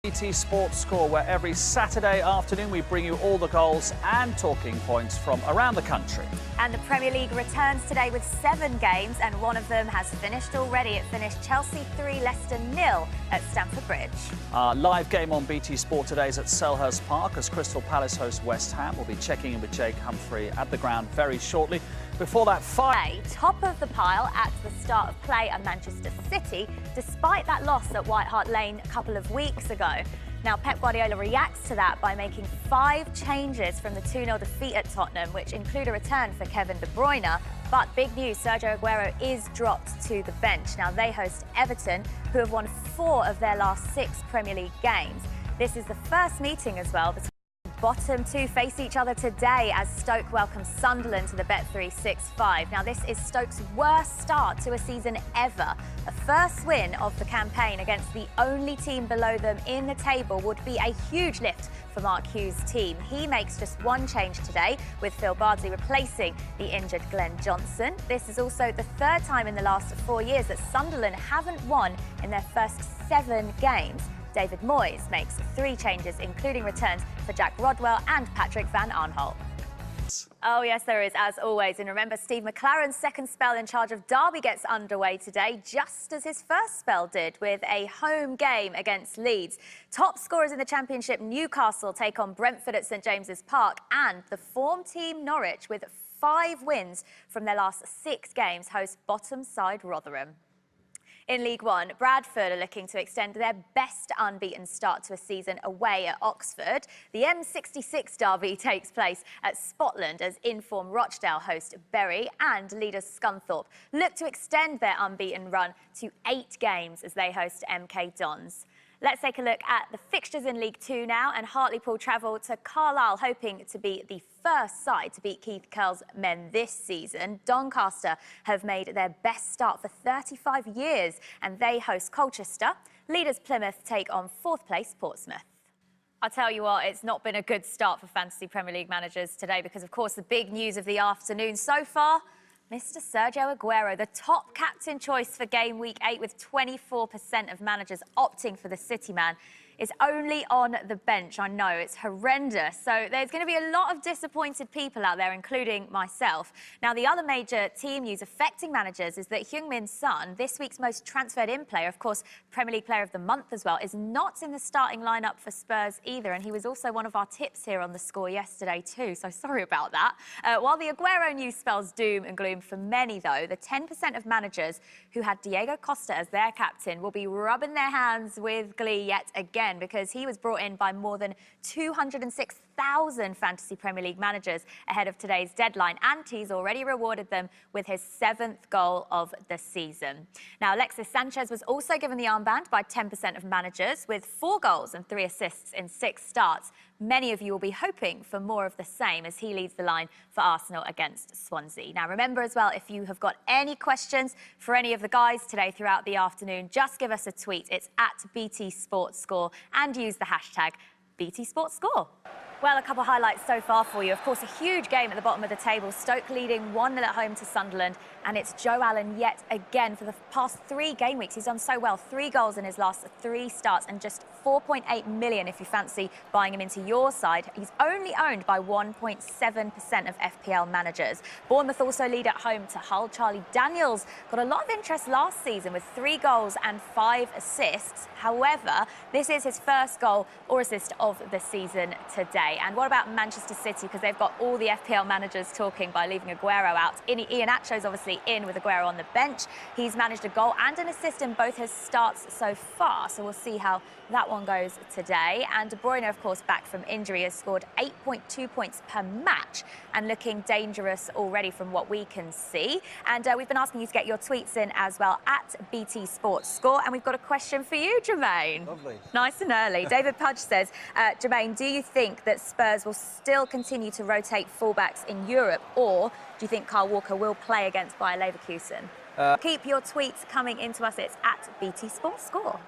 BT Sports Score, where every Saturday afternoon we bring you all the goals and talking points from around the country. And the Premier League returns today with 7 games, and one of them has finished already. It finished Chelsea 3, Leicester 0 at Stamford Bridge. Our live game on BT Sport today is at Selhurst Park as Crystal Palace host West Ham. We'll be checking in with Jake Humphrey at the ground very shortly. Before that, top of the pile at the start of play are Manchester City, despite that loss at White Hart Lane a couple of weeks ago. Now, Pep Guardiola reacts to that by making 5 changes from the 2-0 defeat at Tottenham, which include a return for Kevin De Bruyne. But big news, Sergio Aguero is dropped to the bench. Now, they host Everton, who have won 4 of their last 6 Premier League games. This is the first meeting as well between bottom 2 face each other today as Stoke welcomes Sunderland to the Bet365. Now, this is Stoke's worst start to a season ever. A first win of the campaign against the only team below them in the table would be a huge lift for Mark Hughes' team. He makes just 1 change today, with Phil Bardsley replacing the injured Glenn Johnson. This is also the 3rd time in the last 4 years that Sunderland haven't won in their first 7 games. David Moyes makes 3 changes, including returns for Jack Rodwell and Patrick Van Aanholt. Oh, yes, there is, as always. And remember, Steve McLaren's second spell in charge of Derby gets underway today, just as his first spell did, with a home game against Leeds. Top scorers in the Championship, Newcastle, take on Brentford at St James's Park, and the form team Norwich, with 5 wins from their last 6 games, host bottom side Rotherham. In League One, Bradford are looking to extend their best unbeaten start to a season away at Oxford. The M66 derby takes place at Scotland as in-form Rochdale host Bury, and leaders Scunthorpe look to extend their unbeaten run to 8 games as they host MK Dons. Let's take a look at the fixtures in League 2 now, and Hartlepool travel to Carlisle, hoping to be the first side to beat Keith Curle's men this season. Doncaster have made their best start for 35 years, and they host Colchester. Leaders Plymouth take on 4th place Portsmouth. I'll tell you what, it's not been a good start for Fantasy Premier League managers today because, of course, the big news of the afternoon so far, Mr. Sergio Aguero, the top captain choice for game week 8, with 24% of managers opting for the City man, is only on the bench. I know, it's horrendous. So there's going to be a lot of disappointed people out there, including myself. Now, the other major team news affecting managers is that Heung-min Son, this week's most transferred-in player, of course, Premier League Player of the Month as well, is not in the starting lineup for Spurs either. And he was also one of our tips here on The Score yesterday too, so sorry about that. While the Aguero news spells doom and gloom for many, though, the 10% of managers who had Diego Costa as their captain will be rubbing their hands with glee yet again, because he was brought in by more than 206,000 Fantasy Premier League managers ahead of today's deadline, and he's already rewarded them with his 7th goal of the season. Now, Alexis Sanchez was also given the armband by 10% of managers, with 4 goals and 3 assists in 6 starts. Many of you will be hoping for more of the same as he leads the line for Arsenal against Swansea. Now, remember as well, if you have got any questions for any of the guys today throughout the afternoon, just give us a tweet. It's at BT Sports Score, and use the hashtag BT Sports Score. Well, a couple of highlights so far for you. Of course, a huge game at the bottom of the table. Stoke leading 1-0 at home to Sunderland. And it's Joe Allen yet again. For the past 3 game weeks, he's done so well. 3 goals in his last 3 starts, and just 4.8 million if you fancy buying him into your side. He's only owned by 1.7% of FPL managers. Bournemouth also lead at home to Hull. Charlie Daniels got a lot of interest last season with 3 goals and 5 assists. However, this is his first goal or assist of the season today. And what about Manchester City? Because they've got all the FPL managers talking by leaving Aguero out. Iheanacho's obviously in with Aguero on the bench. He's managed a goal and an assist in both his starts so far, so we'll see how that one goes today. And De Bruyne, of course, back from injury, has scored 8.2 points per match and looking dangerous already from what we can see. And we've been asking you to get your tweets in as well at BT Sports Score. And we've got a question for you, Jermaine. Lovely. Nice and early. David Pudge says, Jermaine, do you think that Spurs will still continue to rotate fullbacks in Europe, or do you think Kyle Walker will play against Bayer Leverkusen? Keep your tweets coming into us. It's at BT Sports Score.